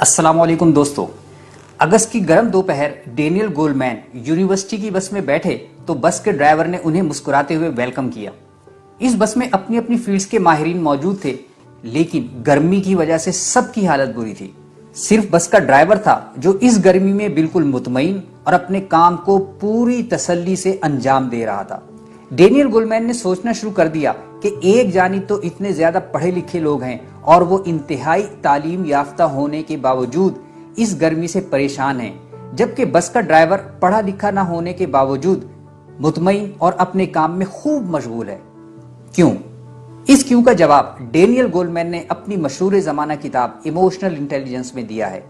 अस्सलाम वालेकुम दोस्तों। अगस्त की गर्म दोपहर डेनियल गोल्डमैन यूनिवर्सिटी की बस में बैठे तो बस के ड्राइवर ने उन्हें मुस्कुराते हुए वेलकम किया। इस बस में अपनी अपनी फील्ड्स के माहिरीन मौजूद थे, लेकिन गर्मी की वजह से सबकी हालत बुरी थी। सिर्फ बस का ड्राइवर था जो इस गर्मी में बिल्कुल मुतमईन और अपने काम को पूरी तसल्ली से अंजाम दे रहा था। डेनियल गोल्डमैन ने सोचना शुरू कर दिया कि एक जानिब तो इतने ज्यादा पढ़े लिखे लोग हैं और वो इंतहाई तालीम याफ्ता होने के बावजूद इस गर्मी से परेशान हैं, जबकि बस का ड्राइवर पढ़ा लिखा ना होने के बावजूद मुतमईन और अपने काम में खूब मशगूल है। क्यों? इस क्यों का जवाब डेनियल गोल्डमैन ने अपनी मशहूर जमाना किताब इमोशनल इंटेलिजेंस में दिया है।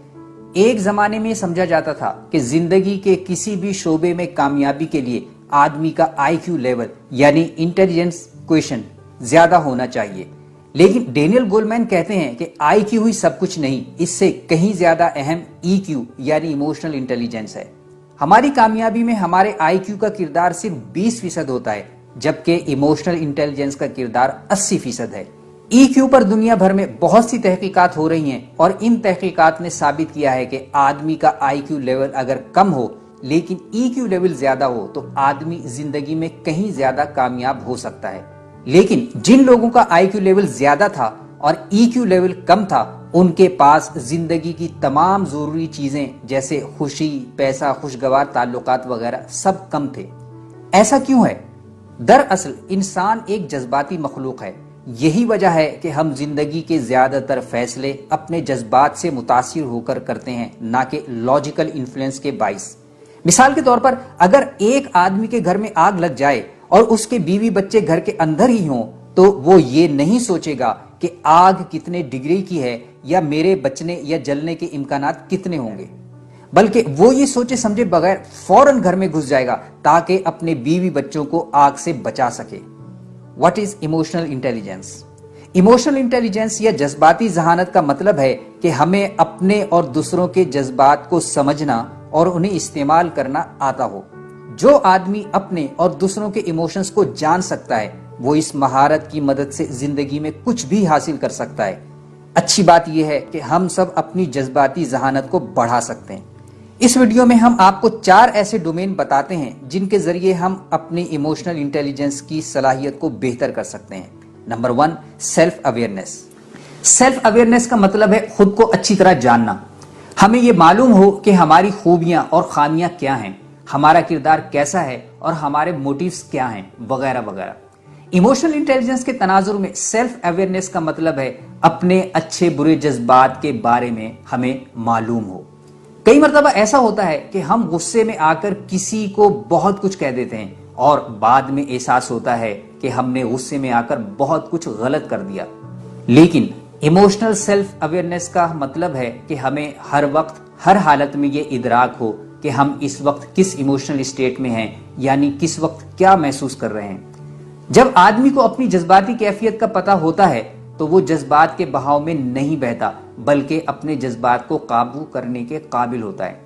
एक जमाने में समझा जाता था कि जिंदगी के किसी भी शोबे में कामयाबी के लिए आदमी का IQ लेवल यानी इंटेलिजेंस क्वेश्चन ज्यादा होना चाहिए, लेकिन डेनियल गोल्डमैन कहते हैं कि IQ ही सब कुछ नहीं, इससे कहीं ज्यादा अहम EQ यानी इमोशनल इंटेलिजेंस है। हमारी कामयाबी में हमारे IQ का किरदार सिर्फ 20% होता है, जबकि इमोशनल इंटेलिजेंस का किरदार 80% है। EQ पर दुनिया भर में बहुत सी तहकीकात हो रही हैं और इन तहकीकात ने साबित किया है कि आदमी का IQ लेवल अगर कम हो लेकिन EQ लेवल ज्यादा हो तो आदमी जिंदगी में कहीं ज्यादा कामयाब हो सकता है। लेकिन जिन लोगों का IQ लेवल ज्यादा था और EQ लेवल कम था, उनके पास जिंदगी की तमाम जरूरी चीजें जैसे खुशी, पैसा, खुशगवार ताल्लुकात वगैरह सब कम थे। ऐसा क्यों है? दरअसल इंसान एक जज्बाती मखलूक है। यही वजह है कि हम जिंदगी के ज्यादातर फैसले अपने जज्बात से मुतासिर होकर करते हैं, ना कि लॉजिकल इन्फ्लुएंस के बाइस। मिसाल के तौर पर अगर एक आदमी के घर में आग लग जाए और उसके बीवी बच्चे घर के अंदर ही हों, तो वो ये नहीं सोचेगा कि आग कितने डिग्री की है या मेरे बचने या जलने के इम्कानात कितने होंगे, बल्कि वो ये सोचे समझे बगैर फौरन घर में घुस जाएगा ताकि अपने बीवी बच्चों को आग से बचा सके। What is emotional intelligence? Emotional intelligence या जज्बाती जहानत का मतलब है कि हमें अपने और दूसरों के जज्बात को समझना और उन्हें इस्तेमाल करना आता हो। जो आदमी अपने और दूसरों के इमोशंस को जान सकता है, वो इस महारत की मदद से जिंदगी में कुछ भी हासिल कर सकता है। अच्छी बात यह है कि हम सब अपनी जज्बाती जहानत को बढ़ा सकते हैं। इस वीडियो में हम आपको 4 ऐसे डोमेन बताते हैं जिनके जरिए हम अपनी इमोशनल इंटेलिजेंस की सलाहियत को बेहतर कर सकते हैं। Number 1, self awareness. Self awareness का मतलब है खुद को अच्छी तरह जानना। हमें ये मालूम हो कि हमारी खूबियां और खामियां क्या हैं, हमारा किरदार कैसा है और हमारे मोटिव्स क्या हैं, वगैरह वगैरह। इमोशनल इंटेलिजेंस के तनाजुर में सेल्फ अवेयरनेस का मतलब है अपने अच्छे बुरे जज्बात के बारे में हमें मालूम हो। कई मर्तबा ऐसा होता है कि हम गुस्से में आकर किसी को बहुत कुछ कह देते हैं और बाद में एहसास होता है कि हमने गुस्से में आकर बहुत कुछ गलत कर दिया। लेकिन इमोशनल सेल्फ अवेयरनेस का मतलब है कि हमें हर वक्त हर हालत में ये इदराक हो कि हम इस वक्त किस इमोशनल स्टेट में हैं, यानी किस वक्त क्या महसूस कर रहे हैं। जब आदमी को अपनी जज्बाती कैफियत का पता होता है तो वो जज्बात के बहाव में नहीं बहता, बल्कि अपने जज्बात को काबू करने के काबिल होता है।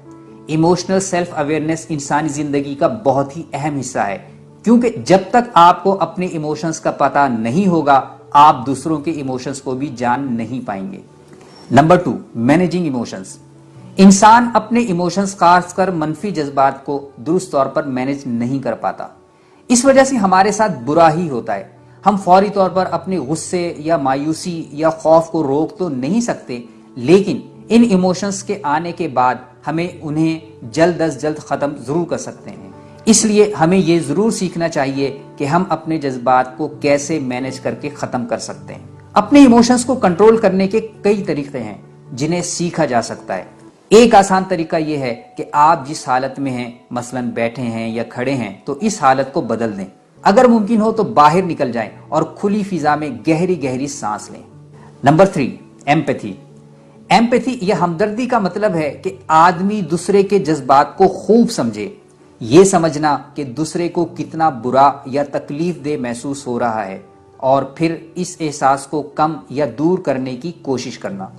इमोशनल सेल्फ अवेयरनेस इंसानी जिंदगी का बहुत ही अहम हिस्सा है, क्योंकि जब तक आपको अपने इमोशंस का पता नहीं होगा, आप दूसरों के इमोशंस को भी जान नहीं पाएंगे। Number 2, managing emotions. इंसान अपने इमोशंस, खासकर मनफी जज्बात को दुरुस्त तौर पर मैनेज नहीं कर पाता। इस वजह से हमारे साथ बुरा ही होता है। हम फौरी तौर पर अपने गुस्से या मायूसी या खौफ को रोक तो नहीं सकते, लेकिन इन इमोशंस के आने के बाद हमें उन्हें जल्द अज जल्द खत्म जरूर कर सकते हैं। इसलिए हमें ये जरूर सीखना चाहिए कि हम अपने जज्बात को कैसे मैनेज करके खत्म कर सकते हैं। अपने इमोशंस को कंट्रोल करने के कई तरीके हैं जिन्हें सीखा जा सकता है। एक आसान तरीका यह है कि आप जिस हालत में हैं, मसलन बैठे हैं या खड़े हैं, तो इस हालत को बदल दें। अगर मुमकिन हो तो बाहर निकल जाएं और खुली फिजा में गहरी गहरी सांस लें। Number 3, empathy. एम्पैथी या हमदर्दी का मतलब है कि आदमी दूसरे के जज्बात को खूब समझे। ये समझना कि दूसरे को कितना बुरा या तकलीफ दे महसूस हो रहा है और फिर इस एहसास को कम या दूर करने की कोशिश करना।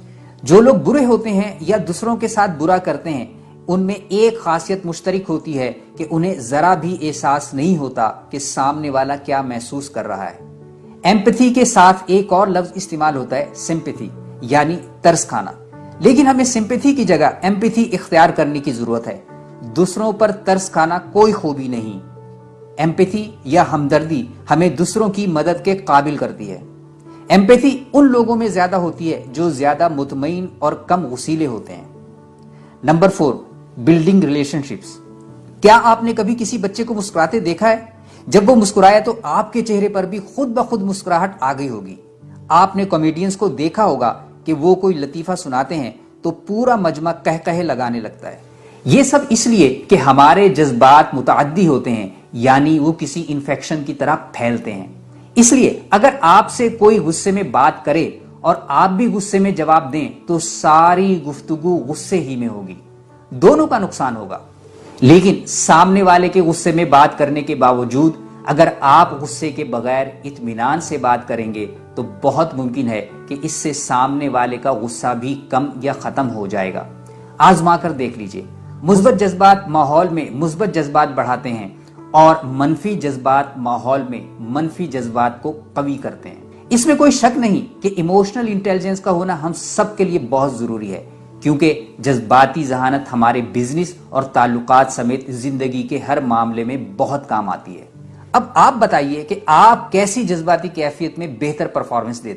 जो लोग बुरे होते हैं या दूसरों के साथ बुरा करते हैं, उनमें एक खासियत मुश्तरक होती है कि उन्हें जरा भी एहसास नहीं होता कि सामने वाला क्या महसूस कर रहा है। एम्पैथी के साथ एक और लफ्ज इस्तेमाल होता है, सिंपैथी, यानी तरस खाना। لیکن ہمیں سمپیتھی کی جگہ ایمپیتھی اختیار کرنے کی ضرورت ہے۔ دوسروں پر ترس کھانا کوئی خوبی نہیں۔ ایمپیتھی یا ہمدردی ہمیں دوسروں کی مدد کے قابل کرتی ہے۔ ایمپیتھی ان لوگوں میں زیادہ ہوتی ہے جو زیادہ مطمئن اور کم غصیلے ہوتے ہیں۔ Number 4، building relation ships. کیا آپ نے کبھی کسی بچے کو مسکراتے دیکھا ہے؟ جب وہ مسکرایا تو آپ کے چہرے پر بھی خود بخود مسکراہٹ آ گئی ہوگی۔ آپ نے کامیڈینز کو دیکھا ہوگا کہ وہ کوئی لطیفہ سناتے ہیں تو پورا مجمع کہے لگانے لگتا ہے۔ یہ سب اس لیے کہ ہمارے جذبات متعدی ہوتے ہیں، یعنی وہ کسی انفیکشن کی طرح پھیلتے ہیں۔ اس لیے اگر آپ سے کوئی غصے میں بات کرے اور آپ بھی غصے میں جواب دیں تو ساری گفتگو غصے ہی میں ہوگی، دونوں کا نقصان ہوگا۔ لیکن سامنے والے کے غصے میں بات کرنے کے باوجود اگر آپ غصے کے بغیر اطمینان سے بات کریں گے تو بہت ممکن ہے کہ اس سے سامنے والے کا غصہ بھی کم یا ختم ہو جائے گا۔ آزما کر دیکھ لیجئے۔ مثبت جذبات ماحول میں مثبت جذبات بڑھاتے ہیں اور منفی جذبات ماحول میں منفی جذبات کو قوی کرتے ہیں۔ اس میں کوئی شک نہیں کہ ایموشنل انٹیلیجنس کا ہونا ہم سب کے لیے بہت ضروری ہے، کیونکہ جذباتی ذہانت ہمارے بزنس اور تعلقات سمیت زندگی کے ہر معاملے میں بہت کام آتی ہے۔ اب آپ بتائیے کہ آپ کیسی جذباتی کیفیت میں بہتر پرفارمنس دیتے ہیں۔